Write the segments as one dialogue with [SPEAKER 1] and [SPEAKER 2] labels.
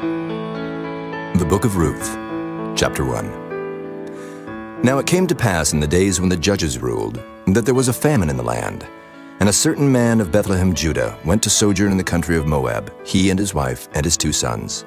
[SPEAKER 1] The Book of Ruth, Chapter 1. Now it came to pass in the days when the judges ruled, that there was a famine in the land. And a certain man of Bethlehem, Judah, went to sojourn in the country of Moab, he and his wife and his 2 sons.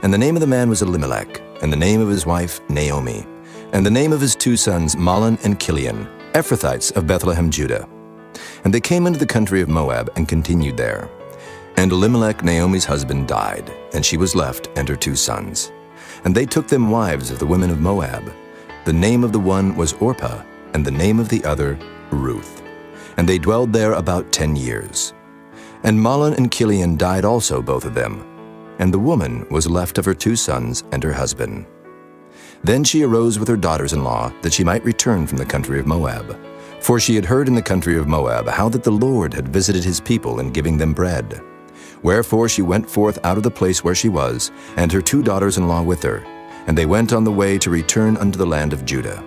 [SPEAKER 1] And the name of the man was Elimelech, and the name of his wife Naomi, and the name of his 2 sons Mahlon and Chilion, Ephrathites of Bethlehem, Judah. And they came into the country of Moab and continued there. And Elimelech, Naomi's husband, died, and she was left and her 2 sons. And they took them wives of the women of Moab. The name of the one was Orpah, and the name of the other Ruth. And they dwelled there about 10 years. And Mahlon and Chilion died also, both of them. And the woman was left of her 2 sons and her husband. Then she arose with her daughters-in-law, that she might return from the country of Moab. For she had heard in the country of Moab how that the Lord had visited his people in giving them bread. Wherefore she went forth out of the place where she was, and her 2 daughters-in-law with her. And they went on the way to return unto the land of Judah.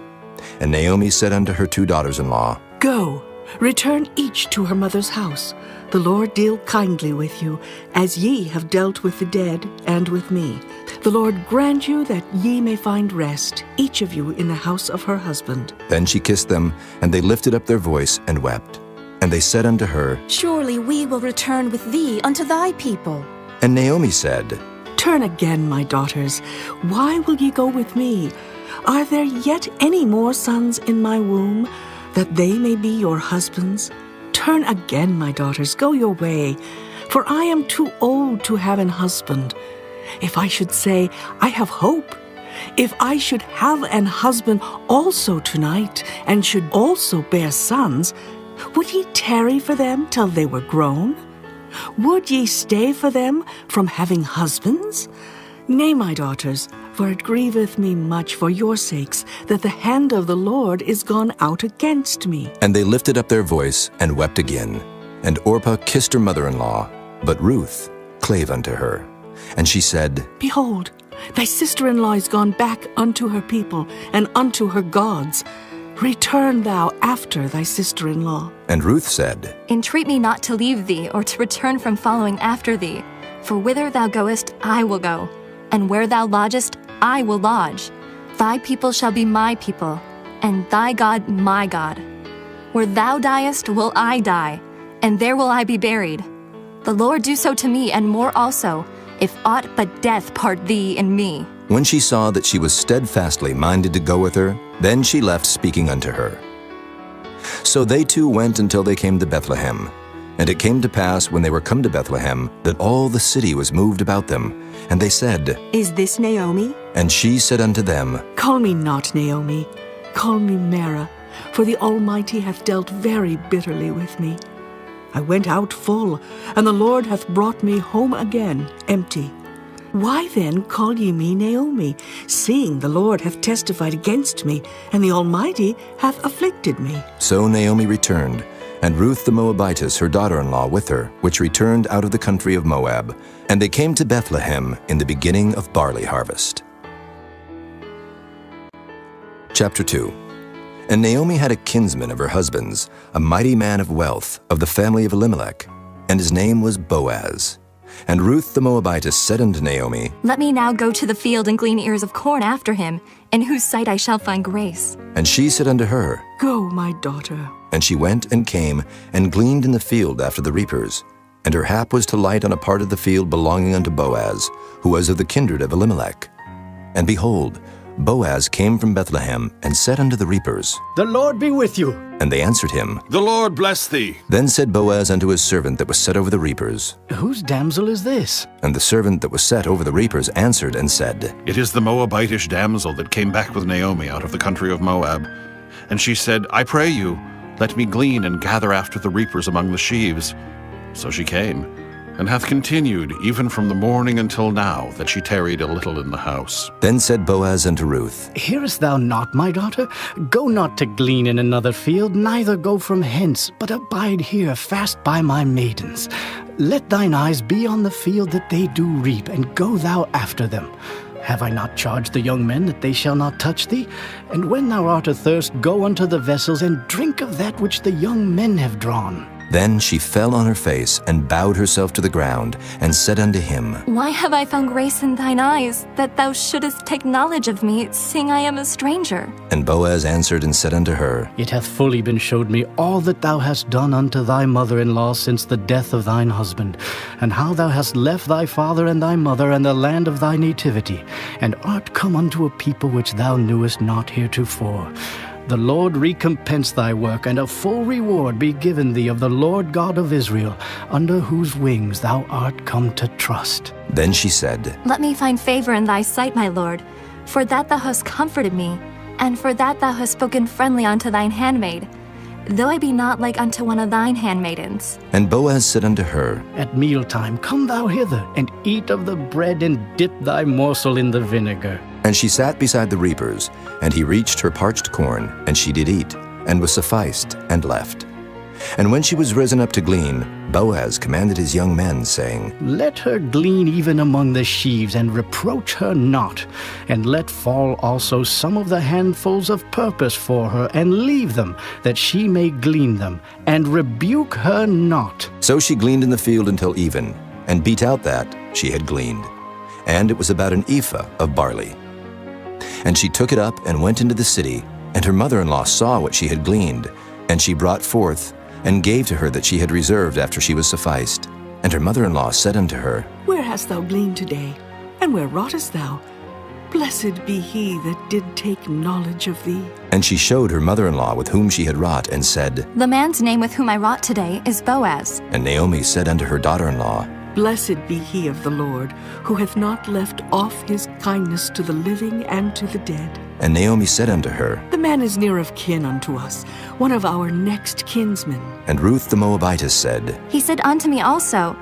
[SPEAKER 1] And Naomi said unto her 2 daughters-in-law,
[SPEAKER 2] Go, return each to her mother's house. The Lord deal kindly with you, as ye have dealt with the dead and with me. The Lord grant you that ye may find rest, each of you in the house of her husband.
[SPEAKER 1] Then she kissed them, and they lifted up their voice and wept. And they said unto her,
[SPEAKER 3] Surely we will return with thee unto thy people.
[SPEAKER 1] And Naomi said,
[SPEAKER 2] Turn again, my daughters. Why will ye go with me? Are there yet any more sons in my womb, that they may be your husbands? Turn again, my daughters, go your way, for I am too old to have an husband. If I should say, I have hope, if I should have an husband also tonight, and should also bear sons, would ye tarry for them till they were grown? Would ye stay for them from having husbands? Nay, my daughters, for it grieveth me much for your sakes, that the hand of the Lord is gone out against me.
[SPEAKER 1] And they lifted up their voice and wept again. And Orpah kissed her mother-in-law, but Ruth clave unto her. And she said,
[SPEAKER 2] Behold, thy sister-in-law is gone back unto her people, and unto her gods. Return thou after thy sister-in-law.
[SPEAKER 1] And Ruth said,
[SPEAKER 3] Entreat me not to leave thee, or to return from following after thee. For whither thou goest, I will go, and where thou lodgest, I will lodge. Thy people shall be my people, and thy God my God. Where thou diest will I die, and there will I be buried. The Lord do so to me, and more also, if aught but death part thee and me.
[SPEAKER 1] When she saw that she was steadfastly minded to go with her, then she left speaking unto her. So they 2 went until they came to Bethlehem. And it came to pass, when they were come to Bethlehem, that all the city was moved about them. And they said,
[SPEAKER 2] Is this Naomi?
[SPEAKER 1] And she said unto them,
[SPEAKER 2] Call me not Naomi, call me Mara, for the Almighty hath dealt very bitterly with me. I went out full, and the Lord hath brought me home again empty. Why then call ye me Naomi, seeing the Lord hath testified against me, and the Almighty hath afflicted me?
[SPEAKER 1] So Naomi returned, and Ruth the Moabitess, her daughter-in-law, with her, which returned out of the country of Moab. And they came to Bethlehem in the beginning of barley harvest. Chapter 2. And Naomi had a kinsman of her husband's, a mighty man of wealth, of the family of Elimelech, and his name was Boaz. And Ruth the Moabitess said unto Naomi,
[SPEAKER 3] Let me now go to the field and glean ears of corn after him, in whose sight I shall find grace.
[SPEAKER 1] And she said unto her,
[SPEAKER 2] Go, my daughter.
[SPEAKER 1] And she went and came, and gleaned in the field after the reapers. And her hap was to light on a part of the field belonging unto Boaz, who was of the kindred of Elimelech. And behold, Boaz came from Bethlehem, and said unto the reapers,
[SPEAKER 4] The Lord be with you.
[SPEAKER 1] And they answered him,
[SPEAKER 5] The Lord bless thee.
[SPEAKER 1] Then said Boaz unto his servant that was set over the reapers.
[SPEAKER 4] Whose damsel is this?
[SPEAKER 1] And the servant that was set over the reapers answered and said,
[SPEAKER 5] It is the Moabitish damsel that came back with Naomi out of the country of Moab. And she said, I pray you, let me glean and gather after the reapers among the sheaves. So she came, and hath continued even from the morning until now, that she tarried a little in the house.
[SPEAKER 1] Then said Boaz unto Ruth,
[SPEAKER 4] Hearest thou not, my daughter? Go not to glean in another field, neither go from hence, but abide here fast by my maidens. Let thine eyes be on the field that they do reap, and go thou after them. Have I not charged the young men that they shall not touch thee? And when thou art athirst, go unto the vessels, and drink of that which the young men have drawn.
[SPEAKER 1] Then she fell on her face and bowed herself to the ground, and said unto him,
[SPEAKER 3] Why have I found grace in thine eyes, that thou shouldest take knowledge of me, seeing I am a stranger?
[SPEAKER 1] And Boaz answered and said unto her,
[SPEAKER 4] It hath fully been showed me all that thou hast done unto thy mother-in-law since the death of thine husband, and how thou hast left thy father and thy mother and the land of thy nativity, and art come unto a people which thou knewest not heretofore. The Lord recompense thy work, and a full reward be given thee of the Lord God of Israel, under whose wings thou art come to trust.
[SPEAKER 1] Then she said,
[SPEAKER 3] Let me find favor in thy sight, my lord, for that thou hast comforted me, and for that thou hast spoken friendly unto thine handmaid, though I be not like unto one of thine handmaidens.
[SPEAKER 1] And Boaz said unto her,
[SPEAKER 4] At mealtime come thou hither, and eat of the bread, and dip thy morsel in the vinegar.
[SPEAKER 1] And she sat beside the reapers, and he reached her parched corn, and she did eat, and was sufficed, and left. And when she was risen up to glean, Boaz commanded his young men, saying,
[SPEAKER 4] Let her glean even among the sheaves, and reproach her not. And let fall also some of the handfuls of purpose for her, and leave them, that she may glean them, and rebuke her not.
[SPEAKER 1] So she gleaned in the field until even, and beat out that she had gleaned. And it was about an ephah of barley. And she took it up and went into the city, and her mother-in-law saw what she had gleaned. And she brought forth, and gave to her that she had reserved after she was sufficed. And her mother-in-law said unto her,
[SPEAKER 2] Where hast thou gleaned today? And where wroughtest thou? Blessed be he that did take knowledge of thee.
[SPEAKER 1] And she showed her mother-in-law with whom she had wrought, and said,
[SPEAKER 3] The man's name with whom I wrought today is Boaz.
[SPEAKER 1] And Naomi said unto her daughter-in-law,
[SPEAKER 2] Blessed be he of the Lord, who hath not left off his kindness to the living and to the dead.
[SPEAKER 1] And Naomi said unto her,
[SPEAKER 2] The man is near of kin unto us, one of our next kinsmen.
[SPEAKER 1] And Ruth the Moabitess said,
[SPEAKER 3] He said unto me also,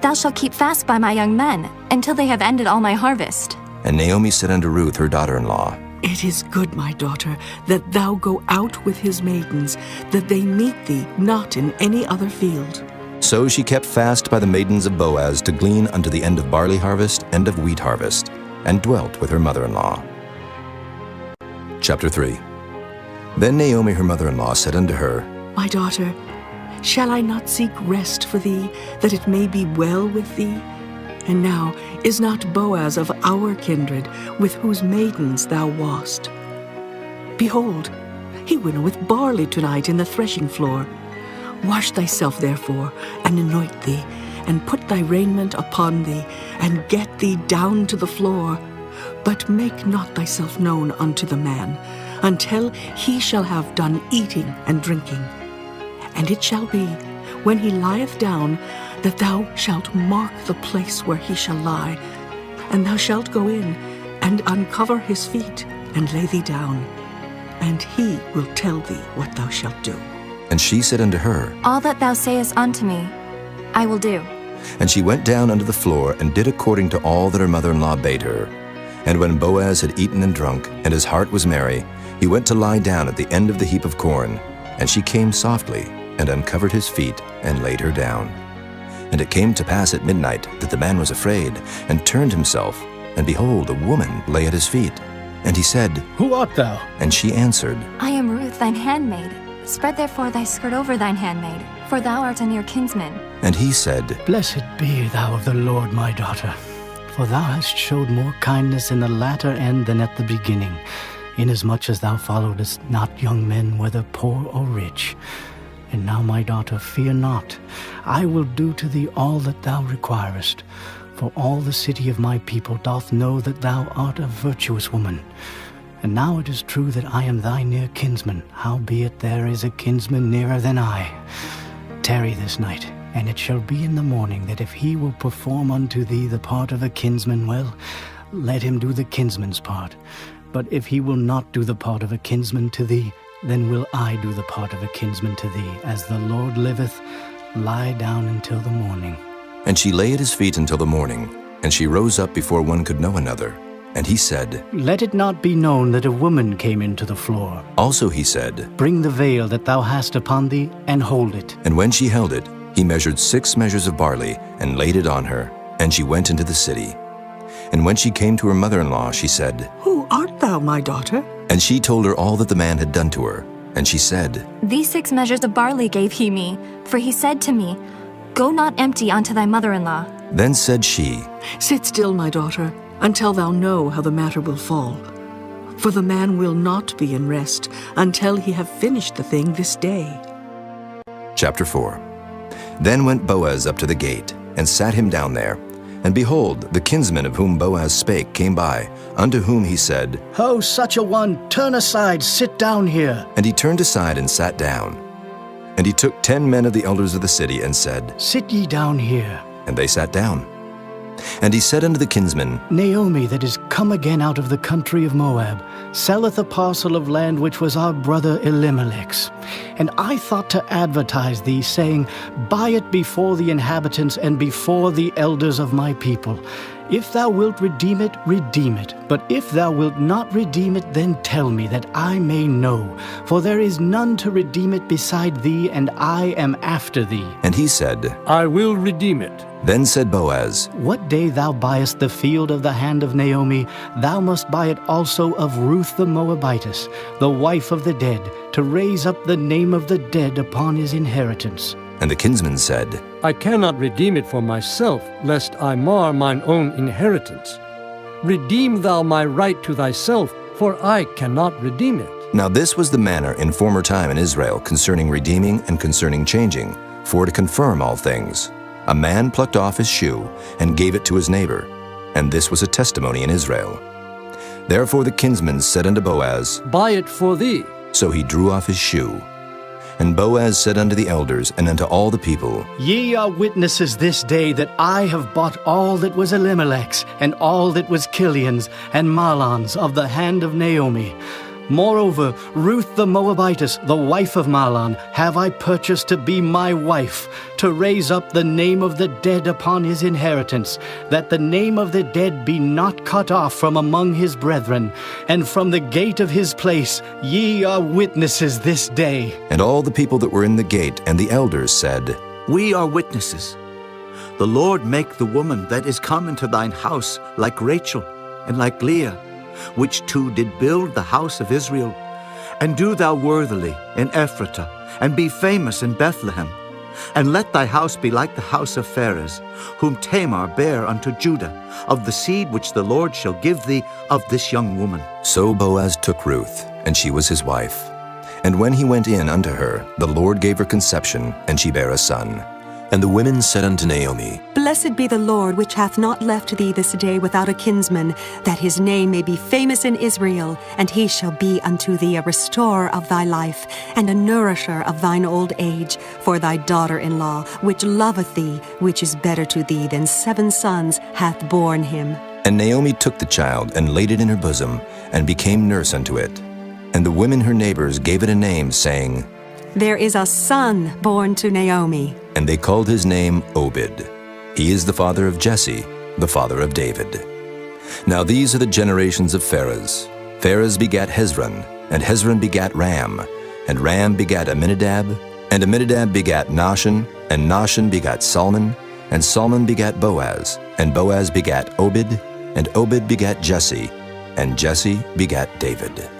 [SPEAKER 3] Thou shalt keep fast by my young men, until they have ended all my harvest.
[SPEAKER 1] And Naomi said unto Ruth her daughter-in-law,
[SPEAKER 2] It is good, my daughter, that thou go out with his maidens, that they meet thee not in any other field.
[SPEAKER 1] So she kept fast by the maidens of Boaz to glean unto the end of barley harvest and of wheat harvest, and dwelt with her mother-in-law. Chapter 3. Then Naomi her mother-in-law said unto her,
[SPEAKER 2] My daughter, shall I not seek rest for thee, that it may be well with thee? And now is not Boaz of our kindred, with whose maidens thou wast? Behold, he winnoweth barley tonight in the threshing floor. Wash thyself therefore, and anoint thee, and put thy raiment upon thee, and get thee down to the floor. But make not thyself known unto the man, until he shall have done eating and drinking. And it shall be, when he lieth down, that thou shalt mark the place where he shall lie, and thou shalt go in, and uncover his feet, and lay thee down, and he will tell thee what thou shalt do.
[SPEAKER 1] And she said unto her,
[SPEAKER 3] All that thou sayest unto me, I will do.
[SPEAKER 1] And she went down unto the floor, and did according to all that her mother-in-law bade her. And when Boaz had eaten and drunk, and his heart was merry, he went to lie down at the end of the heap of corn. And she came softly, and uncovered his feet, and laid her down. And it came to pass at midnight that the man was afraid, and turned himself, and behold, a woman lay at his feet. And he said,
[SPEAKER 4] Who art thou?
[SPEAKER 1] And she answered,
[SPEAKER 3] I am Ruth, thine handmaid. Spread therefore thy skirt over thine handmaid, for thou art a near kinsman.
[SPEAKER 1] And he said,
[SPEAKER 4] Blessed be thou of the Lord, my daughter, for thou hast showed more kindness in the latter end than at the beginning, inasmuch as thou followedst not young men, whether poor or rich. And now, my daughter, fear not. I will do to thee all that thou requirest. For all the city of my people doth know that thou art a virtuous woman. And now it is true that I am thy near kinsman, howbeit there is a kinsman nearer than I. Tarry this night, and it shall be in the morning that if he will perform unto thee the part of a kinsman, well, let him do the kinsman's part. But if he will not do the part of a kinsman to thee, then will I do the part of a kinsman to thee. As the Lord liveth, lie down until the morning.
[SPEAKER 1] And she lay at his feet until the morning, and she rose up before one could know another. And he said,
[SPEAKER 4] Let it not be known that a woman came into the floor.
[SPEAKER 1] Also he said,
[SPEAKER 4] Bring the veil that thou hast upon thee, and hold it.
[SPEAKER 1] And when she held it, he measured 6 measures of barley, and laid it on her, and she went into the city. And when she came to her mother-in-law, she said,
[SPEAKER 2] Who art thou, my daughter?
[SPEAKER 1] And she told her all that the man had done to her. And she said,
[SPEAKER 3] These 6 measures of barley gave he me, for he said to me, Go not empty unto thy mother-in-law.
[SPEAKER 1] Then said she,
[SPEAKER 2] Sit still, my daughter, until thou know how the matter will fall. For the man will not be in rest until he have finished the thing this day.
[SPEAKER 1] Chapter 4. Then went Boaz up to the gate, and sat him down there. And behold, the kinsman of whom Boaz spake came by, unto whom he said,
[SPEAKER 4] Ho, such a one, turn aside, sit down here.
[SPEAKER 1] And he turned aside and sat down. And he took 10 men of the elders of the city, and said,
[SPEAKER 4] Sit ye down here.
[SPEAKER 1] And they sat down. And he said unto the kinsman,
[SPEAKER 4] Naomi, that is come again out of the country of Moab, selleth a parcel of land which was our brother Elimelech's. And I thought to advertise thee, saying, Buy it before the inhabitants and before the elders of my people. If thou wilt redeem it, redeem it. But if thou wilt not redeem it, then tell me, that I may know. For there is none to redeem it beside thee, and I am after thee.
[SPEAKER 1] And he said,
[SPEAKER 6] I will redeem it.
[SPEAKER 1] Then said Boaz,
[SPEAKER 4] What day thou buyest the field of the hand of Naomi, thou must buy it also of Ruth the Moabitess, the wife of the dead, to raise up the name of the dead upon his inheritance.
[SPEAKER 1] And the kinsman said,
[SPEAKER 6] I cannot redeem it for myself, lest I mar mine own inheritance. Redeem thou my right to thyself, for I cannot redeem it.
[SPEAKER 1] Now this was the manner in former time in Israel concerning redeeming and concerning changing, for to confirm all things. A man plucked off his shoe and gave it to his neighbor, and this was a testimony in Israel. Therefore the kinsman said unto Boaz,
[SPEAKER 6] Buy it for thee.
[SPEAKER 1] So he drew off his shoe. And Boaz said unto the elders and unto all the people,
[SPEAKER 4] Ye are witnesses this day that I have bought all that was Elimelech's, and all that was Kilion's and Mahlon's of the hand of Naomi. Moreover, Ruth the Moabitess, the wife of Mahlon, have I purchased to be my wife, to raise up the name of the dead upon his inheritance, that the name of the dead be not cut off from among his brethren. And from the gate of his place ye are witnesses this day.
[SPEAKER 1] And all the people that were in the gate and the elders said,
[SPEAKER 7] We are witnesses. The Lord make the woman that is come into thine house like Rachel and like Leah, which two did build the house of Israel. And do thou worthily in Ephratah, and be famous in Bethlehem. And let thy house be like the house of Pharez, whom Tamar bare unto Judah, of the seed which the Lord shall give thee of this young woman.
[SPEAKER 1] So Boaz took Ruth, and she was his wife. And when he went in unto her, the Lord gave her conception, and she bare a son. And the women said unto Naomi,
[SPEAKER 8] Blessed be the Lord, which hath not left thee this day without a kinsman, that his name may be famous in Israel, and he shall be unto thee a restorer of thy life, and a nourisher of thine old age, for thy daughter-in-law, which loveth thee, which is better to thee than 7 sons, hath borne him.
[SPEAKER 1] And Naomi took the child, and laid it in her bosom, and became nurse unto it. And the women her neighbors gave it a name, saying,
[SPEAKER 8] There is a son born to Naomi.
[SPEAKER 1] And they called his name Obed. He is the father of Jesse, the father of David. Now these are the generations of Pharez. Pharez begat Hezron, and Hezron begat Ram, and Ram begat Amminadab, and Amminadab begat Nahshon, and Nahshon begat Salmon, and Salmon begat Boaz, and Boaz begat Obed, and Obed begat Jesse, and Jesse begat David.